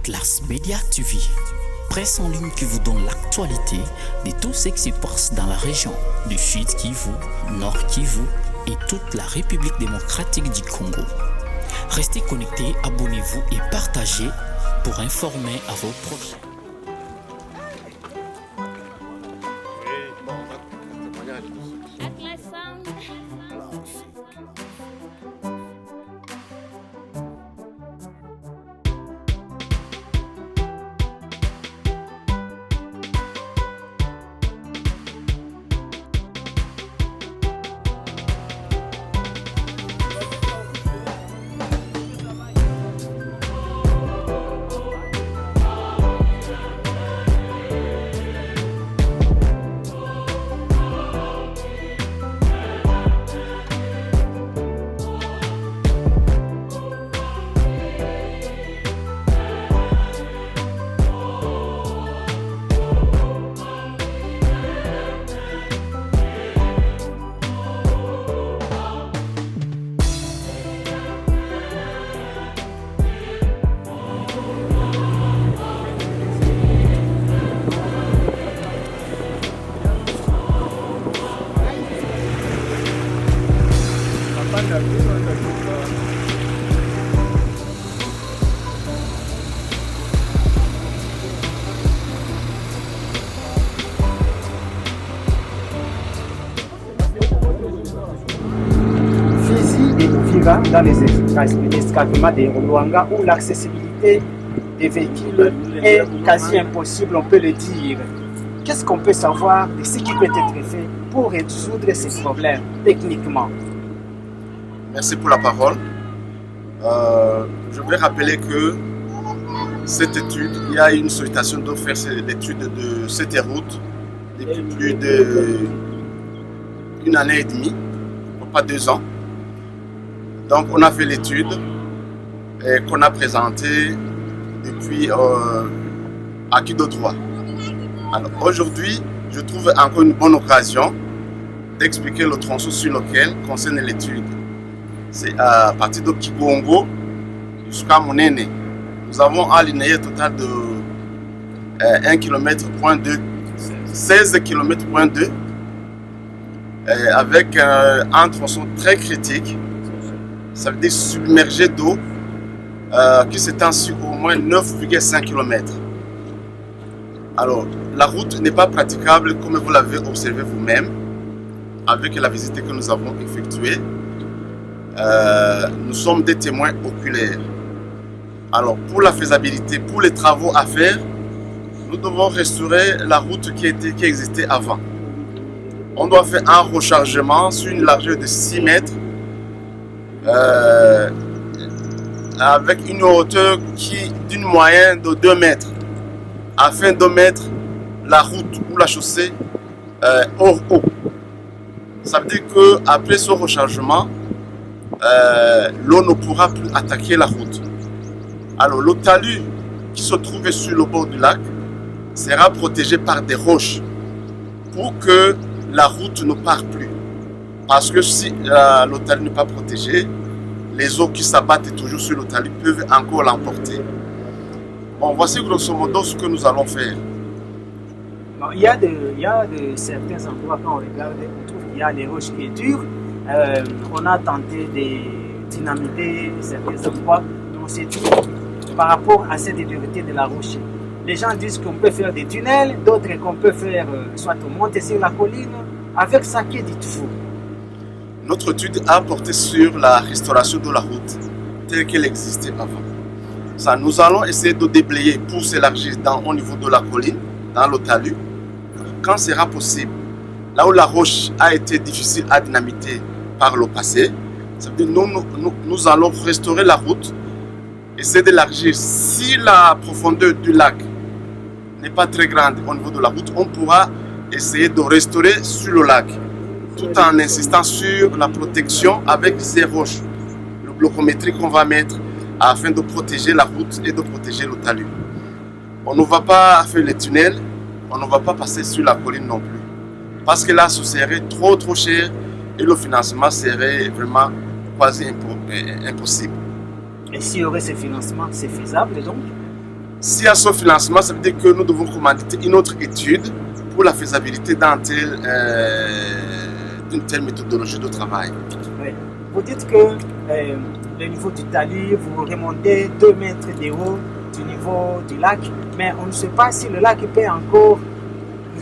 Atlas Media TV, presse en ligne qui vous donne l'actualité de tout ce qui se passe dans la région du Sud Kivu, Nord Kivu et toute la République démocratique du Congo. Restez connectés, abonnez-vous et partagez pour informer à vos proches. Dans les escarpements des Luanga où l'accessibilité des véhicules est quasi impossible, on peut le dire. Qu'est-ce qu'on peut savoir de ce qui peut être fait pour résoudre ces problèmes techniquement? Merci pour la parole. Je vais rappeler que cette étude, il y a une sollicitation de faire l'étude de cette route depuis plus d'une année et demie, pas 2 ans. Donc on a fait l'étude qu'on a présentée depuis à qui de droit. Alors aujourd'hui, je trouve encore une bonne occasion d'expliquer le tronçon sur lequel concerne l'étude. C'est à partir de Kibongo jusqu'à Monene. Nous avons un linéaire total de 1 km, 16 km, avec un tronçon très critique. Ça veut dire submergé d'eau qui s'étend sur au moins 9,5 km. Alors, la route n'est pas praticable comme vous l'avez observé vous-même avec la visite que nous avons effectuée. Nous sommes des témoins oculaires. Alors, pour la faisabilité, pour les travaux à faire, nous devons restaurer la route qui existait avant. On doit faire un rechargement sur une largeur de 6 mètres avec une hauteur d'une moyenne de 2 mètres afin de mettre la route ou la chaussée hors eau. Ça veut dire qu'après ce rechargement, l'eau ne pourra plus attaquer la route. Alors le talus qui se trouvait sur le bord du lac sera protégé par des roches pour que la route ne parte plus. Parce que si le talus n'est pas protégé, les eaux qui s'abattent toujours sur le talus peuvent encore l'emporter. Bon, voici grosso modo ce que nous allons faire. Bon, il y a certains endroits, quand on regarde, on trouve qu'il y a les roches qui sont dures. On a tenté de dynamiter certains endroits. On s'est dit, par rapport à cette dureté de la roche, les gens disent qu'on peut faire des tunnels, d'autres qu'on peut faire, soit monter sur la colline. Avec ça, que dites-vous? Notre étude a porté sur la restauration de la route telle qu'elle existait avant. Ça, nous allons essayer de déblayer pour s'élargir au niveau de la colline, dans le talus, quand sera possible. Là où la roche a été difficile à dynamiter par le passé, ça veut dire nous allons restaurer la route, essayer d'élargir. Si la profondeur du lac n'est pas très grande au niveau de la route, on pourra essayer de restaurer sur le lac, tout en insistant sur la protection avec ces roches, le blocométrie qu'on va mettre afin de protéger la route et de protéger le talus. On ne va pas faire les tunnels, on ne va pas passer sur la colline non plus. Parce que là, ce serait trop cher et le financement serait vraiment quasi impossible. Et s'il y aurait ce financement, c'est faisable donc? S'il y a ce financement, ça veut dire que nous devons commanditer une autre étude pour la faisabilité d'une telle méthodologie de travail. Oui. Vous dites que le niveau du talus, vous remontez 2 mètres de haut du niveau du lac, mais on ne sait pas si le lac peut encore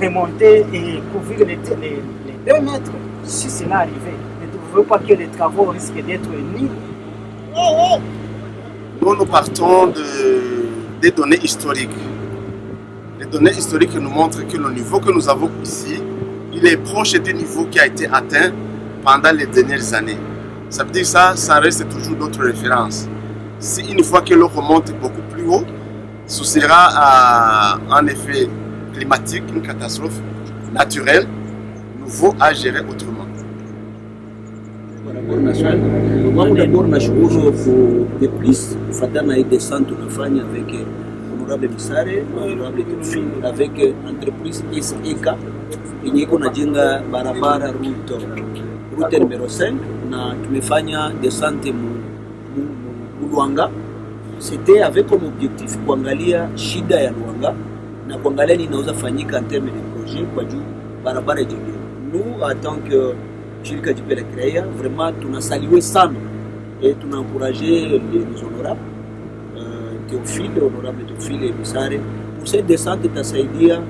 remonter et couvrir les 2 mètres si cela arrive. Ne trouvez pas que les travaux risquent d'être nuls? Nous partons des données historiques. Les données historiques nous montrent que le niveau que nous avons ici, il est proche du niveau qui a été atteint pendant les dernières années. Ça veut dire que ça reste toujours notre référence. Si une fois que l'eau remonte beaucoup plus haut, ce sera un effet climatique, une catastrophe naturelle, nouveau à gérer autrement. Wangu d'abord nashukuru DPLIS kufuatana hii descente tunafanya avec honorable Misare, honorable Tufin, avec entreprise SEK yenye iko najenga barabara route numero 5 na tumefanya descente mu Luanga. C'était avec comme objectif kuangalia shida ya Luanga na kuangalia nini inaweza fanyika en termes de projet kwa juu barabara ijengwe. Nous en tant que shirika jipya la kiraia vraiment tunasaliwe sana et tunaencourager les honorables Théophile, honorable Théophile et Misare pour cette descente itasaidia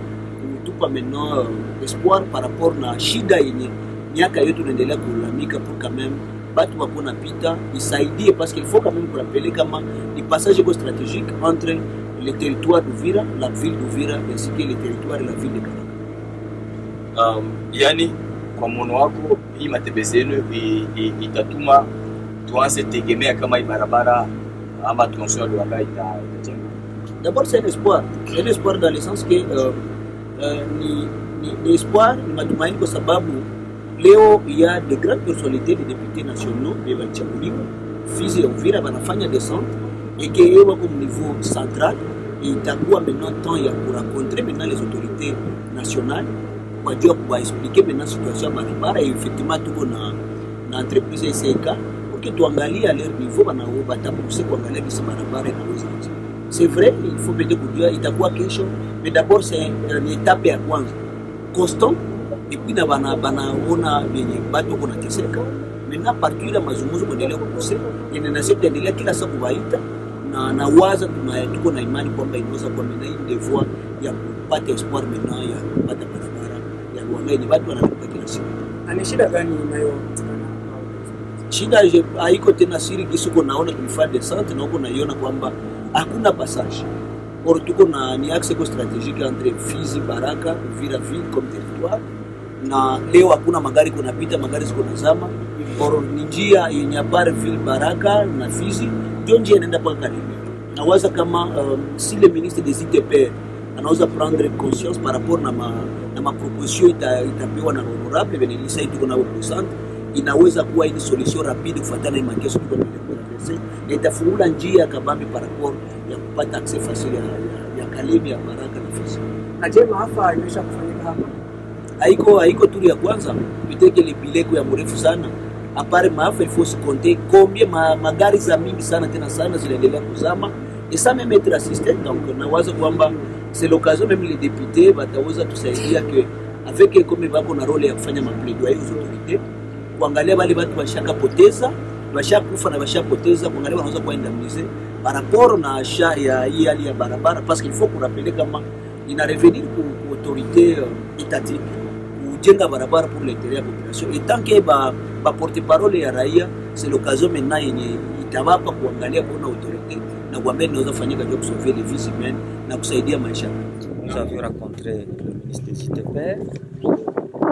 kutupa maintenant espoir par rapport na shida yenye miaka yote tunaendelea kulalamika pour quand même batu wako napita isaidie parce qu'il faut quand même rappeler kama ni passage stratégique entre le territoire d'Uvira, la ville d'Uvira ainsi que le territoire de la ville de Kananga. Yani kwa mwono wako hii matembezi yenu itatuma tuanze tegemea kama hii barabara ama tronçon ya Luanga itajengwa? D'abord c'est un espoir dans le sens que ni espoir, ni matumaini kwa sababu leo il y a de grandes personnalités, des députés nationaux et walichaguliwa Fizi ya Uvira wanafanya descente et que wako au niveau central et itakuwa maintenant temps ya rencontrer maintenant les autorités nationales kwa jua kuwa expliquer maintenant situation ya barabara et effectivement tuko na entreprise SEK pour que tuangalie à leur niveau batapouse kuangalia kisi barabara inaweza. C'est vrai, il faut peut-être kujua itakuwa kesho, mais d'abord c'est une étape ya kwanza constant et puis na banaona yenye batu kuna teseka. Maintenant partout la mazungumzo kuendelea kukuse inanasi kuendelea kila siku kubaita na waza tuko na imani kwamba inaweza kuwa mena devoir ya kupata espoir maintenant ya kupata barabara ya Luanga ni watu wanalipa kila siku. Ana shida gani inayo? Shida haiko tena siri kisi uko naona tulifanya descente na uko naiona kwamba hakuna passage. Or tuko na ni axe stratégique entre Fizi, Baraka, Uvira ville comme territoire. Na leo hakuna magari kunapita, magari ziko nazama. Or ni njia yenye ville Baraka na Fizi ndio njia inaenda mpaka Kalemi. Na waza kama si le ministre des ITP anaweza prendre conscience par rapport na ma proposition itapewa na honorable Benelisa tuko na represent, inaweza kuwa ni solution rapide kufuatana na makeso kwa adresse na itafungula njia kabambi par rapport ya kupata accès facile ya Kalemi ya Baraka na Fizi. Ajema hapa imesha kufanyika hapa. Haiko turu ya kwanza, piteke le bileko ya mrefu sana. Apare maafa il faut se compter combien magari za mingi sana tena sana zinaendelea kuzama et ça même être assisté. Donc nawaza kwamba c'est l'occasion même les députés bataweza tusaidia que avec comme bako na role ya kufanya maplaidoyer aux autorités kuangalia wale watu washakapoteza washakufa na washapoteza kuangalia wanaweza kuindemniser par rapport na achat ya hii hali ya barabara parce qu'il faut qu'on rappelle kama ina revenir pour autorité étatique kujenga barabara pour l'intérêt de la population et tant que ba porte-parole ya raia c'est l'occasion maintenant yenye itawapa kuangalia kuna autorité na kuambia inaweza fanyika job sauver les vies humaines na kusaidia maisha. Nous avions rencontré le ministre des ITP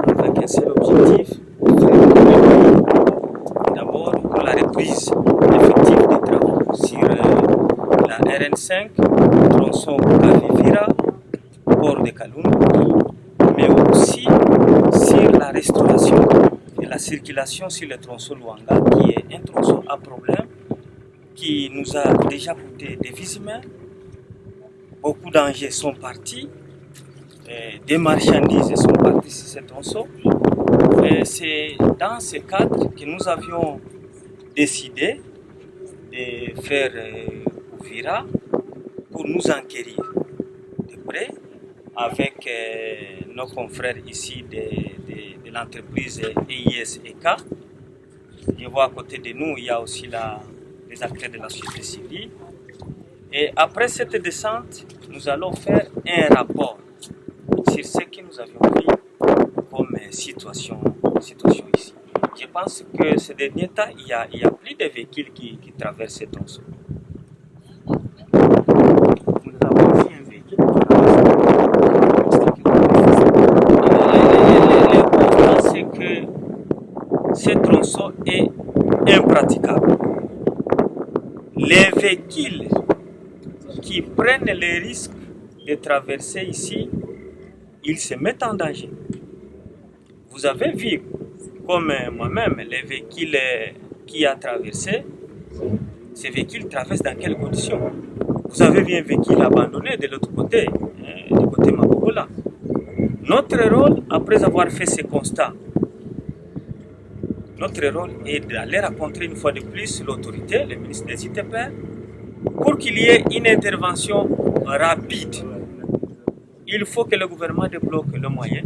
avec un seul objectif de faire d'abord pour la reprise effective des travaux sur la RN5, tronçon Kavivira, port de Kalundu, mais aussi sur la restauration et la circulation sur le tronçon Luanga, qui est un tronçon à problème qui nous a déjà coûté des vies humaines. Beaucoup d'engins sont partis, des marchandises sont parties sur ce tronçon. Et c'est dans ce cadre que nous avions décidé de faire Uvira pour nous enquérir de près avec nos confrères ici de l'entreprise EIS-EK. Je vois à côté de nous, il y a aussi les acteurs de la société civile. Et après cette descente, nous allons faire un rapport sur ce que nous avions vu comme situation ici. Je pense que ces derniers temps, il y a plus de véhicules qui traversent ces tronçons. Nous avons aussi un véhicule. Le constat, c'est que ce tronçon est impraticable. Les véhicules qui prennent les risques de traverser ici, ils se mettent en danger. Vous avez vu, comme moi-même, les véhicules qui ont traversé, ces véhicules traversent dans quelles conditions? Vous avez vu un véhicule abandonné de l'autre côté, du côté Makobola. Notre rôle, après avoir fait ce constat, notre rôle est d'aller rencontrer une fois de plus l'autorité, le ministre des ITPR, pour qu'il y ait une intervention rapide. Il faut que le gouvernement débloque le moyen.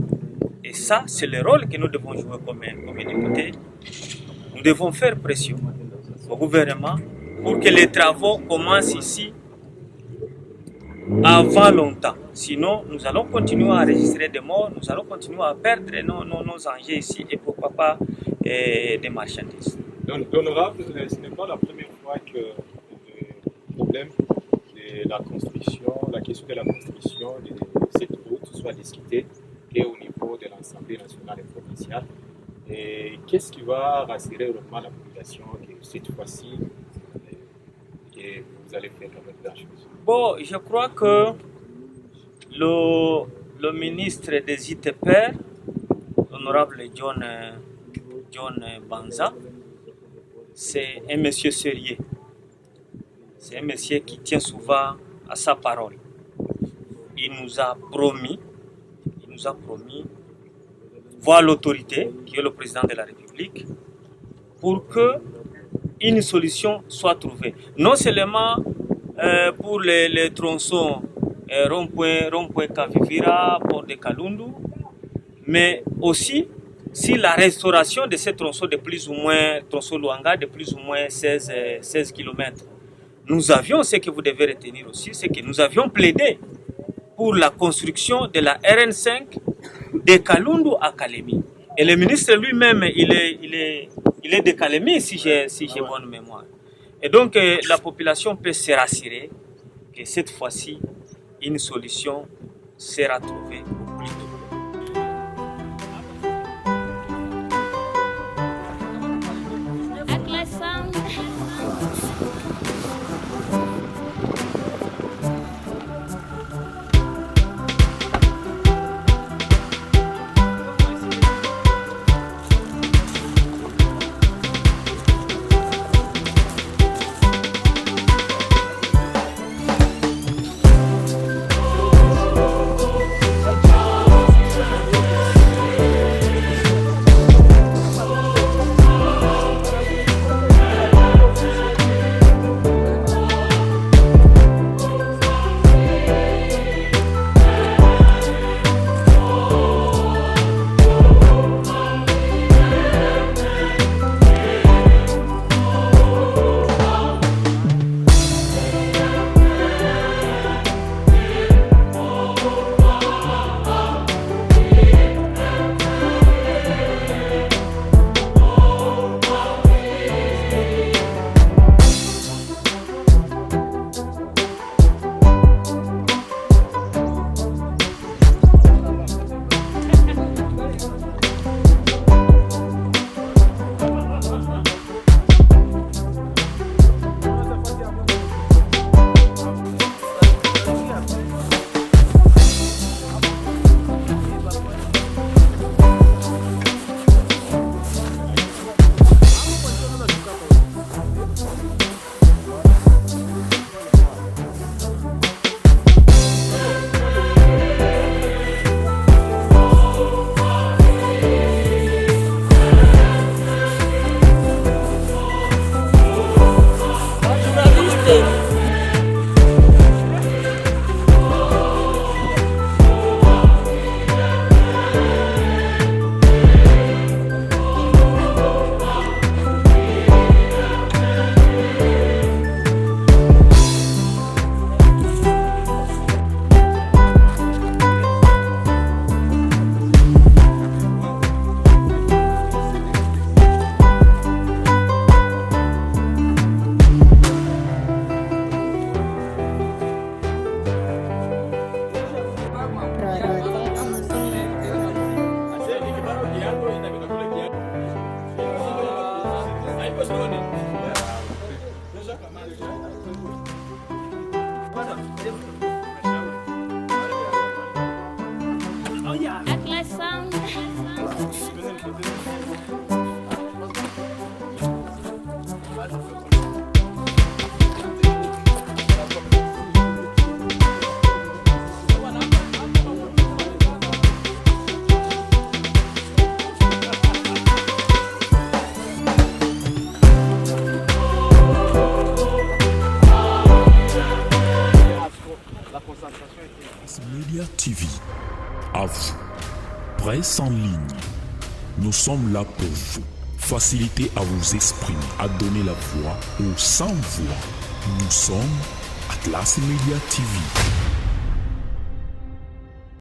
Et ça, c'est le rôle que nous devons jouer comme députés. Nous devons faire pression au gouvernement pour que les travaux commencent ici avant longtemps. Sinon, nous allons continuer à enregistrer des morts, nous allons continuer à perdre nos enjeux ici et pourquoi pas des marchandises. L'honorable, ce n'est pas la première fois que le problème de la construction, la question de la construction de cette route soit discutée et au niveau de l'Assemblée nationale et provinciale. Et qu'est-ce qui va rassurer vraiment la population que cette fois-ci que vous allez faire la même chose? Bon, je crois que le ministre des ITPR, l'honorable John Banza, c'est un monsieur sérieux. C'est un monsieur qui tient souvent à sa parole. Il nous a promis voir l'autorité, qui est le président de la République, pour que une solution soit trouvée. Non seulement pour les tronçons rond-point Kavivira, port de Kalundu, mais aussi si la restauration de ces tronçons de plus ou moins, tronçon Luanga de plus ou moins 16 km. Nous avions, ce que vous devez retenir aussi, c'est que nous avions plaidé pour la construction de la RN5 de Kalundu à Kalemi. Et le ministre lui-même, il est de Kalemi, si j'ai bonne mémoire. Et donc, la population peut se rassurer que cette fois-ci, une solution sera trouvée au plus tôt. Média TV, à vous. Presse en ligne. Nous sommes là pour vous. Faciliter à vous exprimer, à donner la voix aux sans voix. Nous sommes Atlas Média TV.